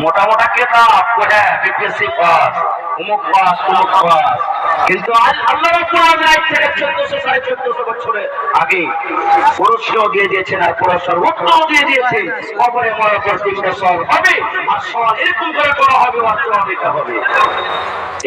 মোটা মোটা কেতাব পড়ে বিপিএসসি পাস, অমুক পাস, অমুক পাস, কিন্তু আজ আল্লাহ রাব্বুল আলামিন আজ থেকে 1400-1450 বছরের আগে পুরস্কার দিয়ে দিয়েছেন, আর পুরস্কার উত্তর দিয়ে দিয়েছেন। কবরে মরার পর তিনটা সওয়াল হবে, আর সওয়াল এরকম করে করা হবে, আর জবাব দিতে হবে।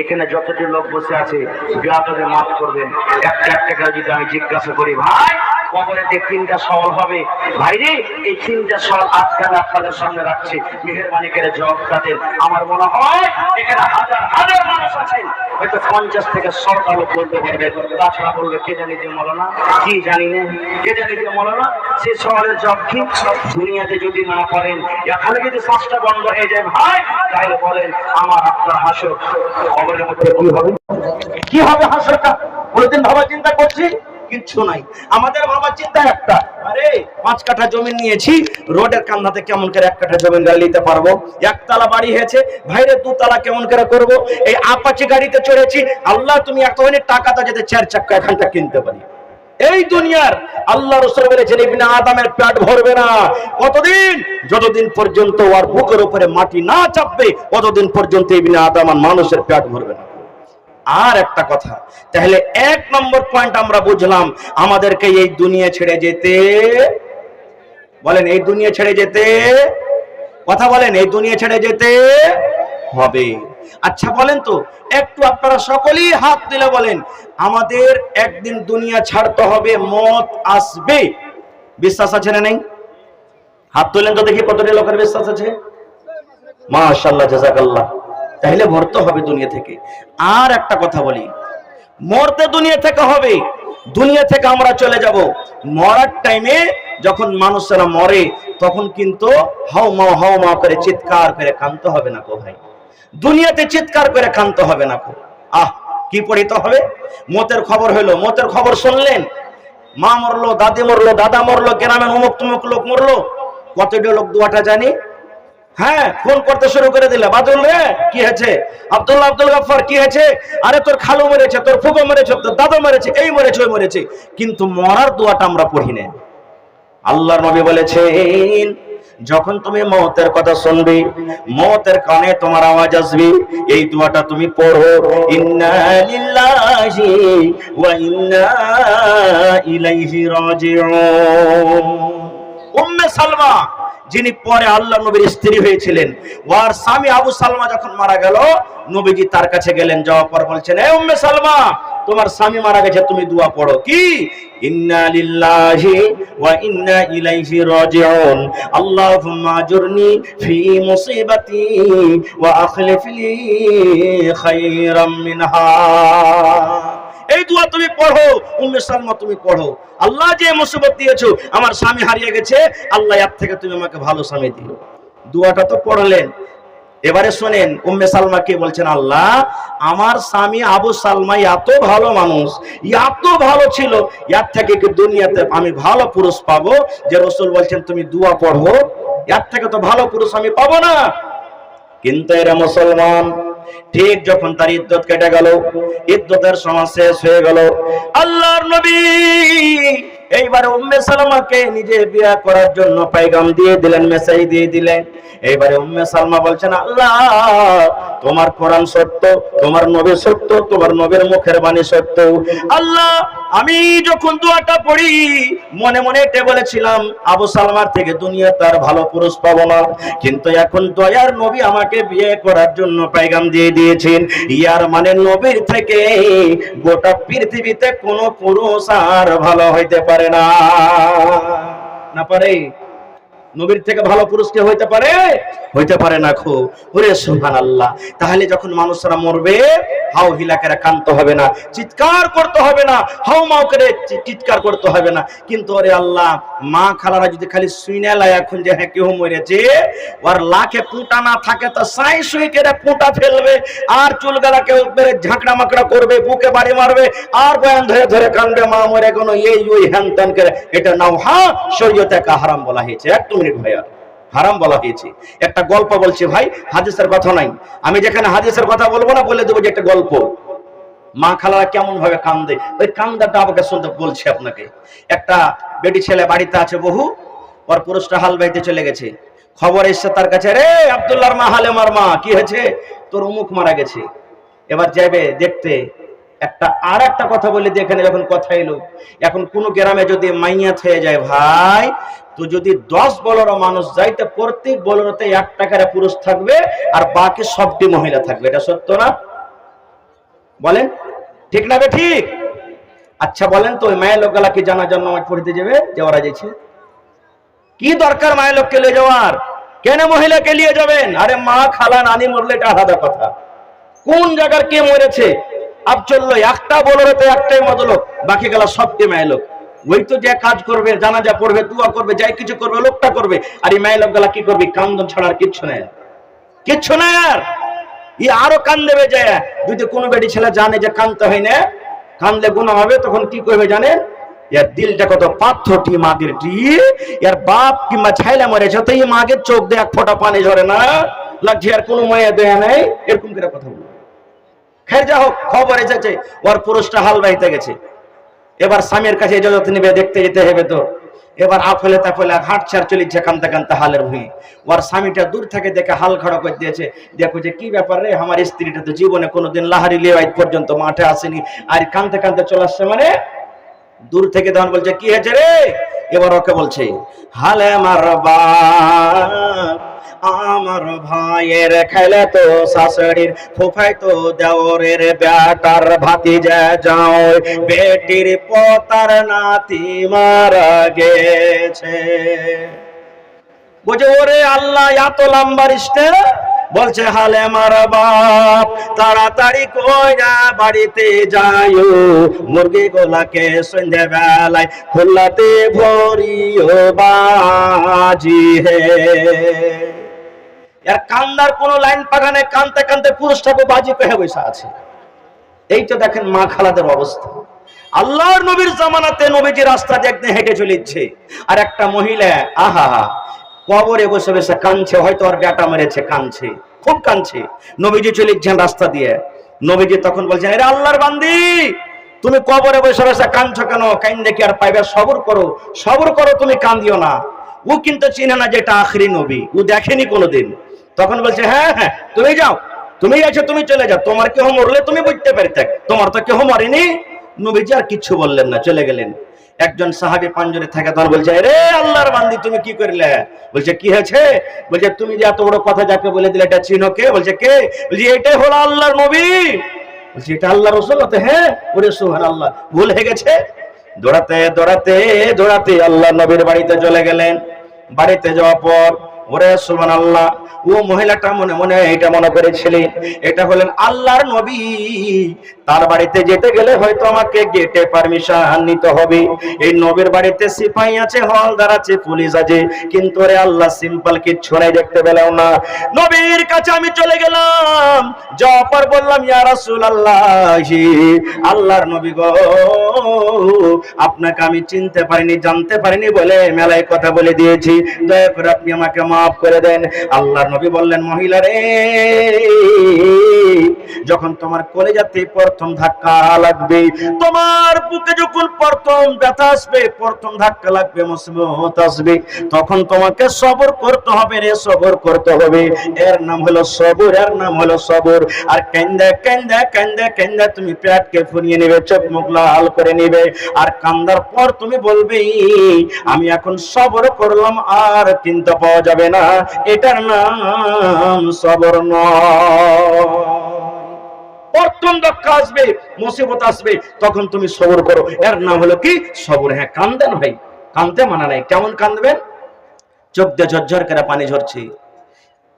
এখানে যতটি লোক বসে আছে বিয়াদবে মাফ করবেন। একটা একটা করে যদি আমি জিজ্ঞাসা করি, ভাই কবরে যে তিনটা সওয়াল হবে, ভাই রে এই তিনটা সওয়াল আজকে আমি আপনাদের সামনে রাখছি, মেহেরবানি করে জবাব দেন। আমার মনে হয় এখানে হাজার হাজার মানুষ আছেন, হয়তো 50 থেকে 100টা লোক বলতে পারবে, তাছাড়া বলবে কে জানি যে মৌলানা, কি জানি না, কে জানি যে মৌলানা। সে সওয়ালের জবাব কি? দুনিয়াতে যদি না পারেন, এখানে যদি শ্বাসটা বন্ধ হয়ে যায় ভাই, তাহলে বলেন আমার আপনার হাসর কবরের মধ্যে কি হবে? কি হবে হাসরটা? কোনদিন ভাবা চিন্তা করছি? কিচ্ছু নাই। আমাদের ভাবার চিন্তা একটা, আরে 5 কাঠা জমি নিয়েছি, রোডের কান্নাতে কেমন করে 1 কাঠা জমি নিতে পারবো? একতলা বাড়ি হয়েছে, ভাইরে 2 তলা কেমন করে করব? এই আপাচি গাড়িতে চড়েছি, আল্লাহ তুমি এত অনেক টাকা দাও যাতে 4 চাক্কা এখানটা কিনতে পারি। এই দুনিয়ার আল্লাহ রাসূল বলেছেন ইবনে আদমের পেট ভরবে না কতদিন? যতদিন পর্যন্ত ওর বুকের উপরে মাটি না চাপবে ততদিন পর্যন্ত ইবনে আদম মানুষের পেট ভরবে না। আর একটা কথা, তাহলে 1 নম্বর পয়েন্ট আমরা বুঝলাম, আমাদেরকে এই দুনিয়া ছেড়ে যেতে, বলেন এই দুনিয়া ছেড়ে যেতে, কথা বলেন এই দুনিয়া ছেড়ে যেতে হবে। আচ্ছা বলেন তো, একটু আপনারা সকলেই হাত দিলে বলেন, আমাদের একদিন দুনিয়া ছাড়তে হবে, মত আসবে, বিশ্বাস আছে না নেই? হাত তোলেন তো দেখি কতটা লোকের বিশ্বাস আছে। মাশাআল্লাহ, জাযাকাল্লাহ। তাহলে মরতে হবে দুনিয়া থেকে। আর একটা কথা বলি, মরতে দুনিয়া থেকে হবে, দুনিয়া থেকে আমরা চলে যাব। মরার টাইমে যখন মানুষেরা মরে তখন কিন্তু হাও মাও করে চিৎকার করে কাঁদতে হবে না কো ভাই, দুনিয়াতে চিৎকার করে কাঁদতে হবে না কো। কি পড়িতে হবে? মতের খবর হলো, মতের খবর শুনলেন, মা মরলো, দাদি মরলো, দাদা মরলো, গ্রামে অমুক তমুক লোক মরলো, কতটা লোক দুয়াটা জানি। হ্যাঁ, ফোন করতে শুরু করে দিলে, বাদল রে কি হয়েছে, আব্দুল্লাহ আব্দুল গাফফার কি হয়েছে, আরে তোর খালু মরেছে, তোর ফুফু মরেছে, তোর দাদা মরেছে, এই মরেছে ওই মরেছে, কিন্তু মরার দোয়াটা আমরা পড়ি না। আল্লাহর নবী বলেছেন, যখন তুমি মওতের কথা শুনবে, মওতের কানে তোমার আওয়াজ আসবে, এই দোয়াটা তুমি পড়ো, ইন্না লিল্লাহি ওয়া ইন্না ইলাইহি রাজিউন। উম্মে সালমা, যিনি পরে আল্লাহ নবীর স্ত্রী হয়েছিলেন, ওর স্বামী আবু সালমা যখন মারা গেল, নবীজি তার কাছে গেলেন, যাওয়ার পর বলছেন, এ উম্মে সালমা, তোমার স্বামী মারা গেছে, তুমি দোয়া পড়ো, কি ইন্না লিল্লাহি ওয়া ইন্না ইলাইহি রাজিউন, আল্লাহুম্মা আজুরনি ফি মুসিবাতি ওয়া আখলিফ লি খায়রাম মিনহা। এই দোয়া তুমি পড়ো উম্মে সালমা, তুমি পড়ো, আল্লাহ যে মুসিবত দিয়েছো, আমার স্বামী হারিয়ে গেছে, আল্লাহ এর থেকে তুমি আমাকে ভালো স্বামী দিও। দোয়াটা তো পড়লেন। এবারে শুনেন উম্মে সালমা কে বলছেন, আল্লাহ আমার স্বামী আবু সালমা এত ভালো মানুষ, এত ভালো ছিল, এর থেকে কি দুনিয়াতে আমি ভালো পুরুষ পাবো? যে রাসূল বলছেন তুমি দোয়া পড়ো, এর থেকে তো ভালো পুরুষ আমি পাবো না। কিন্তু এরা মুসলমান, ঠিক যখন তার ইদ্দত কেটে গেল, ইদ্দতের সময় শেষ হয়ে গেল, আল্লাহর নবী এইবার উম্মে সালমাকে নিজে বিয়ে করার জন্য পয়গাম দিয়ে দিলেন, মেসেজ দিয়ে দিলেন। এইবারে উম্মে সালমা বলছেন, আল্লাহ তোমার কোরআন সত্য, তোমার নবী সত্য, তোমার নবীর মুখের বাণী সত্য। আল্লাহ আমি যখন দোয়াটা পড়ি মনে মনে এটা বলেছিলাম, আবু সালমার থেকে দুনিয়া তার ভালো পুরুষ পাবো না, কিন্তু এখন দয়ার নবী আমাকে বিয়ে করার জন্য পয়গাম দিয়ে দিয়েছেন, ইয়ার মানে নবীর থেকে গোটা পৃথিবীতে কোনো পুরুষ আর ভালো হইতে পারে না। না পারে? নবীর থেকে ভালো পুরুষ কে হইতে পারে? হইতে পারে না। খো ওরে সুবহানাল্লাহ। তাহলে যখন মানুষরা মরবে, হাও হিলা করে কাঁদতে হবে না, চিৎকার করতে হবে না, হাও মাও করে চিৎকার করতে হবে না। কিন্তু ওরে আল্লাহ, মা খালারা যদি খালি শুইনা লাই এখন যে হ্যাঁ কেউ মরেছে, ওর লাখে পুঁটা না থাকে তো সাই সুই করে পুঁটা ফেলবে, আর চুলগালাকে বেড়ে ঝাঁকড়া মাকড়া করবে, বুকে বাড়ি মারবে, আর বয়ান ধরে ধরে কান্দে, মা মরে কোনো এই ওই হ্যান ত্যান করে। এটা নাও শরীয়তে একটা হারাম বলা হয়েছে। এক মিনিট ভাইয়া, হারাম বলা হয়েছে। একটা গল্প বলছি ভাই, হাদিসের কথা নাই, আমি যেখানে হাদিসের কথা বলবো না, বলে দেবো যে একটা গল্প। মা খালারা কেমন ভাবে কান্দে, ওই কান্দাটা আমাকে শুনতে বলছি আপনাকে। একটা বেটি ছেলে বাড়িতে আছে, বহু ওর পুরুষটা হাল বাইতে চলে গেছে, খবর এসছে তার কাছে, রে আব্দুল্লাহর মা, হালেমার মা, কি হয়েছে? তোর অমুক মারা গেছে। এবার যাবে দেখতে। আর একটা কথা বলি, এখানে যখন কথা এলো, এখন কোন গ্রামে যদি মাইয়াত হয়ে যায় ভাই, তো যদি 10 বলরও মানুষ যায়, তো প্রত্যেক বলরতে 1 টাকার পুরুষ থাকবে আর বাকি সবটি মহিলা থাকবে। এটা সত্য না? বলেন ঠিক না? ঠিক। আচ্ছা বলেন তো, ওই মায়ের লোকগুলা কি জানাজার নামাজ পড়তে যাবে? যাওয়ারা যাচ্ছে, কি দরকার মায়ের লোককে নিয়ে যাওয়ার? কেন মহিলাকে নিয়ে যাবেন? আরে মা, খালা, নানি মরলে এটা আলাদা কথা। কোন জায়গার কে মরেছে আব চললো, একটা বলরতে একটাই মদলোক, বাকি গেলা সবটি মায়ের লোক। ওই তো যে কাজ করবে, জানাজা পড়বে, দোয়া করবে, যাই কিছু করবে, লোকটা করবে। আর এই মায়ের লোকগুলা কি করবে? কান্দন ছাড়া আর কিচ্ছু নাই, কিচ্ছু নাই। আর ই আরো কান দেবে যায়। যদি কোনো বেটি ছেলে জানে যে কানতে হয় না, কানলে গুনাহ হবে, তখন কি করবে জানেন? এর দিলটা কত পাথরটি মাদের টি, এর বাপ কিংবা ছাইলা মরেছে তো এই মাগের চোখ দিয়ে 1 ফোঁটা পানি ঝরে না, লাগছে আর কোনো মায়া দেয়া নাই, এরকম করে কথা বলবে। খের যা হোক, খবর এসেছে ওর পুরুষটা হাল বাইতে গেছে। এবার স্বামীর কাছে ইজাজত নিবে, দেখতে যেতে হবে। তো এবার আফলে তাফলে হাঁটছাড় চলিচ্ছে, কানতে কানতে হালের ভুঁই। ওর স্বামীটা দূর থেকে দেখে হাল খাড়া করে দিয়েছে। দেখো যে কি ব্যাপার রে, আমার স্ত্রীটা তো জীবনে কোনোদিন লাহারি লেওয়াই পর্যন্ত মাঠে আসেনি, আর কানতে কানতে চলে আসছে। মানে দূর থেকে তখন বলছে, কি হয়েছে রে? এবার ওকে বলছে, হালে আমার বাপ, আমার ভাইয়ের খেলে তো শাশুড়ির ফুফাই তো দেওরের বেটার ভাতিজা যাও, বেটির পোতার নাতি মারা গেছে। বুঝে ওরে আল্লাহ, এত লম্বা রিস্তে। বলছে, হালে মার বাপ, তাড়াতাড়ি কইরা বাড়িতে যাইও, মুরগি গোলাকে সন্ধ্যে বেলায় খোলাতে ভরিও বাজি হে। এর কান্দার কোন লাইন পাগানে, কানতে কানতে পুরুষটাকে বাজি কহে বসে আছে। এই তো দেখেন মা খালাদের অবস্থা। আল্লাহর নবীর জামানাতে নবীজি রাস্তা দেখতে হেঁটে চলেছে, আর একটা মহিলা আহা কবরে বসে বসে কাঁদছে, হয়তো আর বেটা মেরেছে, কাঁদছে, খুব কাঁদছে। নবীজি চলেছেন রাস্তা দিয়ে। নবীজি তখন বলছেন, আরে আল্লাহর বান্দি, তুমি কবরে বসে বসে কাঁদছো কেন? কাঁদলে কি আর পাইবে? সবর করো, সবর করো, তুমি কাঁদিও না। ও কিন্তু চিনে না যে এটা আখরি নবী, ও দেখেনি কোনোদিন। তখন বলছে, হ্যাঁ হ্যাঁ, তুমি যাও, তুমি আছো, তুমি চলে যাও, তোমার কেহ মরলে তুমি বুঝতে পারতে, তোমার তো কেহ মরেনি। নবীজি আর কিচ্ছু বললেন না, চলে গেলেন। একজন সাহাবী পাঞ্জরে থাকে, তখন বলছে, রে আল্লাহর বান্দি, তুমি কি করলে? বলছে, কি হয়েছে? বলছে, তুমি যে এত বড় কথা যাকে বলে দিলে, এটা চিনো কে? বলছে, কে? বলছে, এটাই হলো আল্লাহর নবী। বলছে, এটা আল্লাহ রাসূল? হ্যাঁ। ওরে সুবহানাল্লাহ, ভুল হয়ে গেছে। দৌড়াতে দৌড়াতে দৌড়াতে আল্লাহ নবীর বাড়িতে চলে গেলেন। বাড়িতে যাওয়ার পর, ওরে সুবহানাল্লাহ, ও মহিলাটা মনে মনে এটা মনে করেছিলেন এটা হলেন আল্লাহর নবী। তার বাড়িতে যেতে গেলে হয়তো আমাকে গেটে পারমিশন নিতে হবে। এই নবীর বাড়িতে সিপাহী আছে, হলদার আছে, পুলিশ আছে, কিন্তু রে আল্লাহ সিম্পল কিচ্ছু নাই, দেখতে পেলাম না। নবীর কাছে আমি চলে গেলাম, যাওয়ার পর বললাম, ইয়া রাসূলুল্লাহ, আল্লাহর নবী গো, আপনাকে আমি চিনতে পারিনি, জানতে পারিনি বলে মেলায় কথা বলে দিয়েছি, দয়া করে আপনি আমাকে মাফ করে দেন। আল্লাহর নবী বললেন, মহিলা রে, যখন তোমার কলিজাতে প্রথম ধাক্কা লাগবে, তোমার বুকে যখন প্রথম ব্যথা আসবে, প্রথম ধাক্কা লাগবে, মুসিবত আসবে, তখন তোমাকে সবর করতে হবে রে, সবর করতে হবে। এর নাম হলো সবর, এর নাম হলো সবর। আর কান্দা কান্দা কান্দা কান্দা তুমি পেটকে ফুরিয়ে নেবে, চোখ মুখ লাল করে নেবে, আর কান্দার পর তুমি বলবে, আমি এখন সবর করলাম, আর চিন্তা পাওয়া যাবে না, এটার নাম সবর নয়। প্রথম ধাক্কা আসবে, মুসিবত আসবে, তখন তুমি সবর করো, এর নাম হলো কি? সবর। হ্যাঁ, কান্দেন ভাই, কান্দতে মানা নাই। কেমন কান্দবেন? চোখ দিয়ে ঝরঝর করে পানি ঝরছে,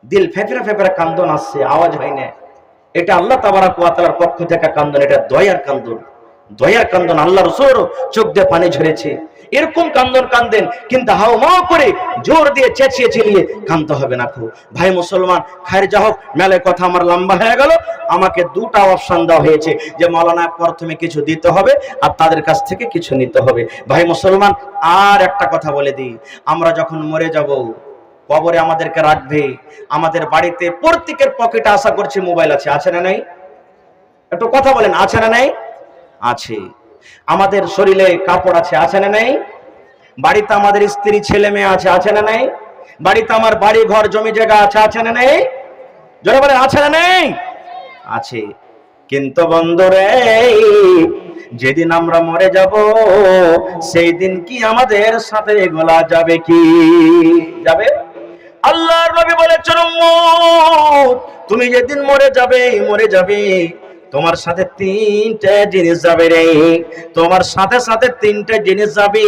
দিল ফেফড়ে ফেফড়ে কান্দন আসছে, আওয়াজ হয় না। এটা আল্লাহ তাবারাক ওয়া তাআলার পক্ষ থেকে কান্দন, এটা দয়ার কান্দন, দয়ার কান্দন। আল্লাহ রাসূল চোখ দিয়ে পানি ঝরেছে, এরকম কান্দন কান্দেন, কিন্তু হাওমাও করে জোর দিয়ে চেঁচিয়ে চিল্লিয়ে কান্দতে হবে না। ভাই মুসলমান, খায়ের যা হোক, মেলে কথা আমার লম্বা হয়ে গেল। আমাকে দুটা অপশন দেওয়া হয়েছে, যে মাওলানা প্রথমে কিছু দিতে হবে আর তাদের কাছ থেকে কিছু নিতে হবে। ভাই মুসলমান, আর একটা কথা বলে দিই, আমরা যখন মরে যাব, কবরে আমাদেরকে রাখবে, আমাদের বাড়িতে প্রত্যেকের পকেটে আশা করছি মোবাইল আছে, আছে না নাই? একটু কথা বলেন, আছে না নাই? আছে। আমাদের শরীরে কাপড় আছে, আছে না নাই? বাড়িতে আমাদের স্ত্রী ছেলে মেয়ে আছে, আছে না নাই? বাড়িতে আমার বাড়ি ঘর জমি জায়গা আছে না নেই? জোরে বলে আছে না নেই? আছে। কিন্তু বন্ধুরে, যেদিন আমরা মরে যাব সেই দিন কি আমাদের সাথে এগুলা যাবে? কি যাবে? আল্লাহর নবী বলেছেন, উম্মত তুমি যেদিন মরে যাবে তোমার সাথে তিনটা জিনিস যাবে রে, তোমার সাথে সাথে তিনটা জিনিস যাবে।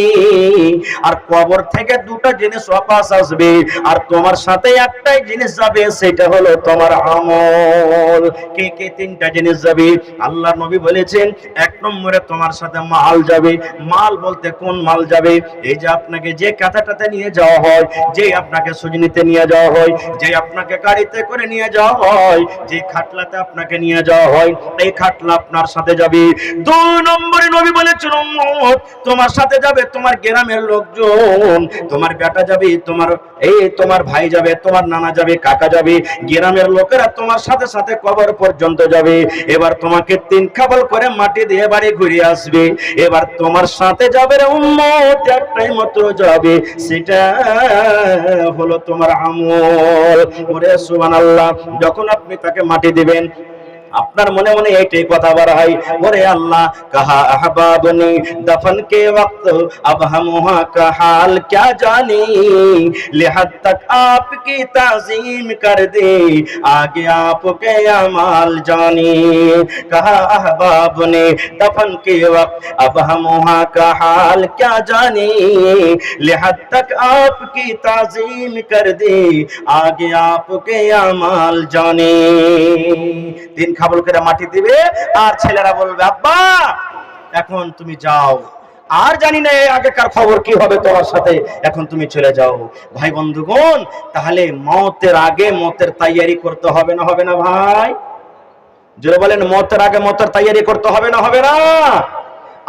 আর কবর থেকে দুটো জিনিস ওয়াপাস আসবে, আর তোমার সাথে একটাই জিনিস যাবে, সেটা হলো তোমার আমল। কে কে তিনটা জিনিস যাবে? আল্লাহ নবী বলেছেন, এক নম্বরে তোমার সাথে মাল যাবে। মাল বলতে কোন মাল যাবে? এই যে আপনাকে যে কাঁথাটাতে নিয়ে যাওয়া হয়, যে আপনাকে সুজনিতে নিয়ে যাওয়া হয়, যে আপনাকে গাড়িতে করে নিয়ে যাওয়া হয়, যে খাটলাতে আপনাকে নিয়ে যাওয়া হয়, এই খাটলা আপনার সাথে যাবে। দুই নম্বরে নবী বলেছেন, উম্মত তোমার সাথে যাবে তোমার গ্রামের লোকজন, তোমার বেটা যাবে, তোমার ভাই যাবে, তোমার নানা যাবে, কাকা যাবে, গ্রামের লোকেরা তোমার সাথে সাথে কবর পর্যন্ত যাবে। এবার তোমাকে তিন খাবল করে মাটি দিয়ে বাড়ি ঘুরে আসবে। এবার তোমার সাথে যাবে রে উম্মত, একটাই মাত্র যাবে, সেটা হলো তোমার আমল। ওরে সুবহানাল্লাহ। যখন আপনি তাকে মাটি দিবেন, আপনার মনে মনে এইটাই কথা বার হয়, ওরে আল্লাহ কাহা আহবাবনি দফন কে वक्त अब हम वहां का हाल क्या जाने, लिहाज तक आपकी ताजीम कर दे, आगे आपके अमाल जाने। कहा अहबाब ने दफन के वक्त अब हम वहां का हाल क्या जाने, लिहाज तक आपकी ताजीम कर दे, आगे आपके अमाल जाने। তিন খাবল করে মাটি দিবে, আর ছেলেরা বলবে, আব্বা এখন তুমি যাও, আর জানি না এর আগেকার খবর কি হবে তোমার সাথে, এখন তুমি চলে যাও। ভাই বন্ধুগণ, তাহলে মওতের আগে মওতের তৈয়ারি করতে হবে না? হবে না ভাই? জোরে বলেন, মওতের আগে মওতের তৈয়ারি করতে হবে না? হবে না?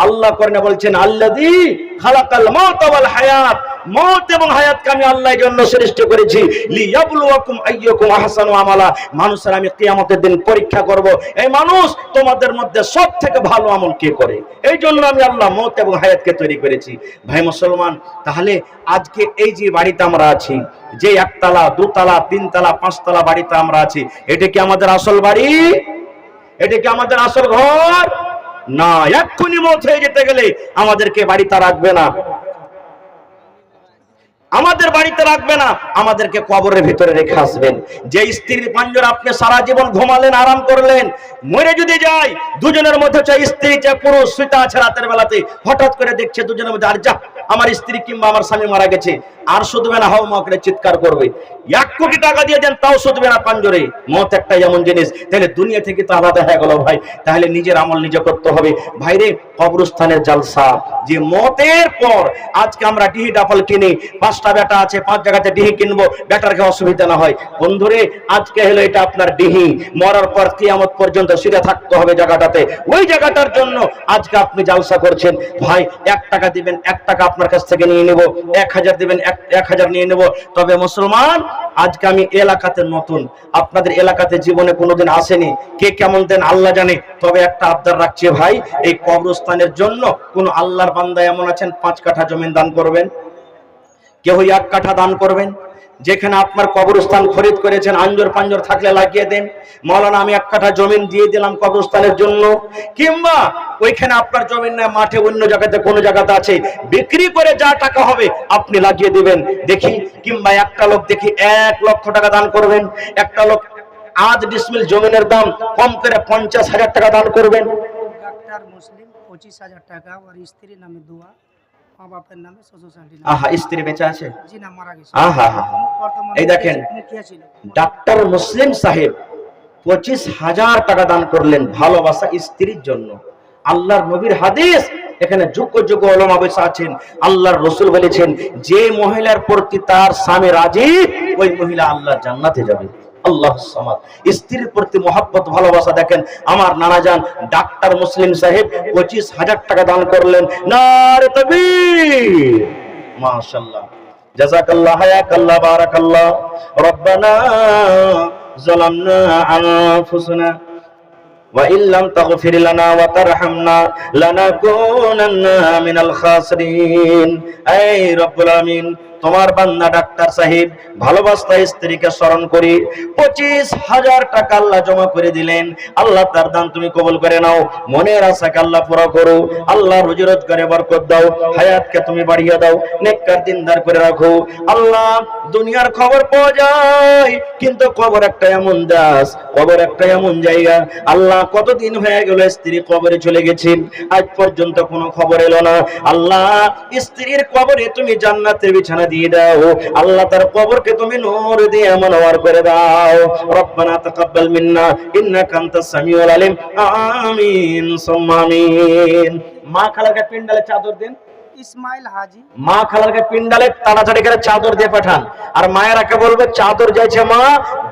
আল্লাহ কোরআনে বলছেন, আল্লাযী খালাকাল মাউতা ওয়াল হায়াত, মওত এবং হায়াতকে আমি আল্লাহর জন্য সৃষ্টি করেছি, লিয়াবলুয়াকুম আইয়ুকুম আহসানু আমালা, মানুষের আমি কিয়ামতের দিন পরীক্ষা করব, এই মানুষ তোমাদের মধ্যে সবথেকে ভালো আমল কে করে। এই জন্য আমি আল্লাহ মওত এবং হায়াতকে তৈরি করেছি। ভাই মুসলমান, তাহলে আজকে এই যে বাড়িতে আমরা আছি, যে একতলা, দুতলা, তিনতলা, পাঁচতলা বাড়িতে আমরা আছি, এটা কি আমাদের আসল বাড়ি? এটা কি আমাদের আসল ঘর? না। এক্ষুনি মওত হয়ে যেতে গেলে আমাদেরকে বাড়িতে রাখবে না, আমাদের বাড়িতে রাখবে না, আমাদেরকে কবরের ভিতরে রেখে আসবেন। যে স্ত্রীর পাঞ্জরে আপনি সারা জীবন ঘুমালেন, আরাম করলেন, মরে যদি যায়, দুজনের মধ্যে চাই স্ত্রী চাই পুরুষ, শুতে আছে রাতের বেলাতে, হঠাৎ করে দেখছে দুজনের মধ্যে, আর যা আমার স্ত্রী কিংবা আমার স্বামী মারা গেছে, আর শুধবে না, হাও মাও করে চিৎকার করবে। 1 কোটি টাকা দিয়ে দেন, তাও শুধবে না পাঞ্জরে। মওত একটা এমন জিনিস, তাহলে দুনিয়া থেকে তো আলাদা হয়ে গেল ভাই। তাহলে নিজের আমল নিজে করতে হবে ভাইরে। কবরস্থানের জালসা, যে মওতের পর আজকে আমরা ডিহি ডাফল কিনি, 5টা বেটা আছে, 5 জায়গাতে ডিহি কিনবো, বেটার কে অসুবিধা না হয়। বন্ধুরে, আজকে হলো এটা আপনার ডিহি, মরার পর কিয়ামত পর্যন্ত শুয়ে থাকতে হবে জায়গাটাতে। ওই জায়গাটার জন্য আজকে আপনি জালসা করছেন। ভাই 1 টাকা দিবেন, 1 টাকা আপনার কাছ থেকে নিয়ে নেব, 1000 দিবেন, 1000 নিয়ে নেব। তবে মুসলমান, আজকে আমি এলাকাতে নতুন, আপনাদের এলাকাতে জীবনে কোনোদিন আসেনি, কে কেমন দেন আল্লাহ জানে। তবে একটা আবদার রাখছি ভাই, এই কবরস্থানের জন্য কোন আল্লাহর বান্দা এমন আছেন 5 কাঠা জমি দান করবেন? কেউ 1 কাঠা দান করবেন? যেখানে আপনার কবরস্থান খরিদ করেছেন, আঞ্জর পাঞ্জর থাকলে লাগিয়ে দেন। মাওলানা আমি 1 কাঠা জমিন দিয়ে দিলাম কবরস্থানের জন্য। কিংবা ওইখানে আপনার জমিন না, মাঠে অন্য জায়গাতে কোনো জায়গাতে আছে, বিক্রি করে যা টাকা হবে আপনি লাগিয়ে দিবেন দেখি। কিংবা একটা লোক দেখি 1 লক্ষ টাকা দান করবেন। একটা লোক 8 ডিসমিল জমিনের দাম কম করে 50,000 টাকা দান করবেন। ডাক্তার মুসলিম 25,000 টাকা, আর স্ত্রীর নামে দোয়া, মা বাপের নামে 66 আহা, স্ত্রী বেঁচে আছে? জি না, মারা গেছে। আহা হা, এই দেখেন, মুখিয়া ছিল। ডাক্তার মুসলিম সাহেব 25,000 টাকা দান করলেন ভালোবাসা স্ত্রীর জন্য। আল্লাহর নবীর হাদিস, এখানে যোগ্য যোগ্য ওলামা বসে আছেন। আল্লাহর রাসূল বলেছেন, যে মহিলার প্রতি তার স্বামী রাজি, ওই মহিলা আল্লাহর জান্নাতে যাবে। আল্লাহ সামাদ। স্ত্রীর প্রতি মহব্বত, ভালোবাসা দেখেন। আমার নানা জান ডাক্তার মুসলিম সাহেব 25,000 টাকা দান করলেন। নারে তাকবীর, মাশাআল্লাহ, জাযাকাল্লাহ, হায়াকাল্লাহ, বারাকাল্লাহ। রব্বানা যালামনা আনফুসানা ওয়া ইল্লাম তাগফির লানা ওয়া তারহামনা লানাকুনান্না মিনাল খাসিরিন। এই রব্বুল আমিন, তোমার বান্দা ডাক্তার সাহেব ভালোবাসা স্ত্রীকে স্মরণ করি 25,000 টাকা আল্লাহ জমা করে দিলেন। আল্লাহ তার দান তুমি কবুল করে নাও, মনের আশাকে আল্লাহ পুরো করো, আল্লাহ রুজি রোজগারে বরকত দাও, হায়াতকে তুমি বাড়িয়ে দাও, নেককার দিনদার করে রাখো। আল্লাহ দুনিয়ার খবর পাওয়া যায়, কিন্তু কবর একটা এমন দাস, কবর একটা এমন জায়গা। আল্লাহ কতদিন হয়ে গেল স্ত্রী কবরে চলে গেছে, আজ পর্যন্ত কোনো খবর এলো না। আল্লাহ স্ত্রীর কবরে তুমি জান্নাতের বিছানা দিয়ে দাও, আল্লাহ তার কবরকে তুমি নূর দিয়ে মনোয়ার করে দাও। রব্বানা তাকাব্বাল মিন্না ইন্নাকা আনতাস সামিউল আলিম। আমিন সুম্মা আমিন। মা খালাকে পিন্ডালে চাদর দেন। ইসমাইল হাজি। মা খালাকে পিন্ডালে তাড়াতাড়ি করে চাদর দিয়ে পাঠান। আর মায়েরাকে বলবে চাদর যাইছে মা,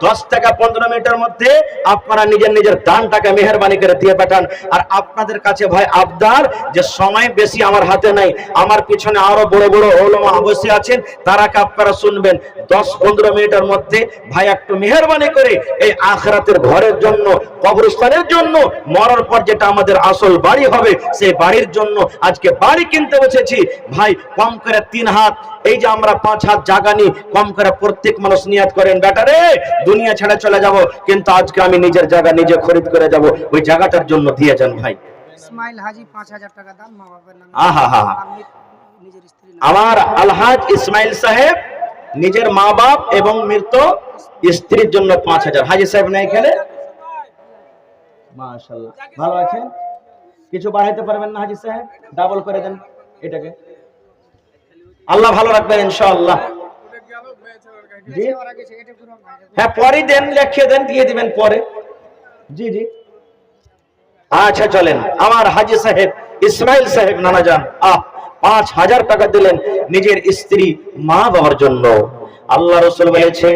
10 টাকা 15 মিনিটের মধ্যে আপনারা নিজের নিজের দান টাকা মেহেরবানি করে দিয়ে পাঠান। আর আপনাদের কাছে ভাই আবদার, যে সময় বেশি আমার হাতে নাই, আমার পিছনে আরো বড় বড় ওলামা অবশ্যই আছেন, তারাকে আপনারা শুনবেন। 10-15 মিনিটের মধ্যে ভাই একটু মেহেরবানি করে এই আখিরাতের ঘরের জন্য, কবরস্থানের জন্য, মরার পর যেটা আমাদের আসল বাড়ি হবে, সেই বাড়ির জন্য আজকে বাড়ি কিনতে বসেছি ভাই। কম করে 3 হাত, এই যে আমরা 5 হাত জায়গা নি, কম করে প্রত্যেক মানুষ নিয়াত করেন, বেটারে দুনিয়া ছেড়ে চলে যাব, কিন্তু আজকে আমি নিজের জায়গা নিজে খরিদ করে যাব, ওই জায়গাটার জন্য দিয়ে যান ভাই। ইসমাইল হাজি 5,000 টাকা দান মা বাবার নামে। আহা, নিজের স্ত্রী আমার আলহাজ ইসমাইল সাহেব নিজের মা বাপ এবং মৃত স্ত্রীর জন্য 5,000। হাজি সাহেব নাই খেলে, মাশাআল্লাহ ভালো আছেন, কিছু বাড়াইতে পারবেন না হাজি সাহেব? ডাবল করে দেন এটাকে, আল্লাহ ভালো রাখবেন ইনশাআল্লাহ। জি হ্যাঁ, পরে দেন, লিখে দেন, দিয়ে দিবেন পরে। জি জি আচ্ছা চলেন। আমার হাজি সাহেব ইসমাইল সাহেব নানা যান 5,000 টাকা দিলেন নিজের স্ত্রী মা বাবার জন্য। আল্লাহ রাসূল বলেছে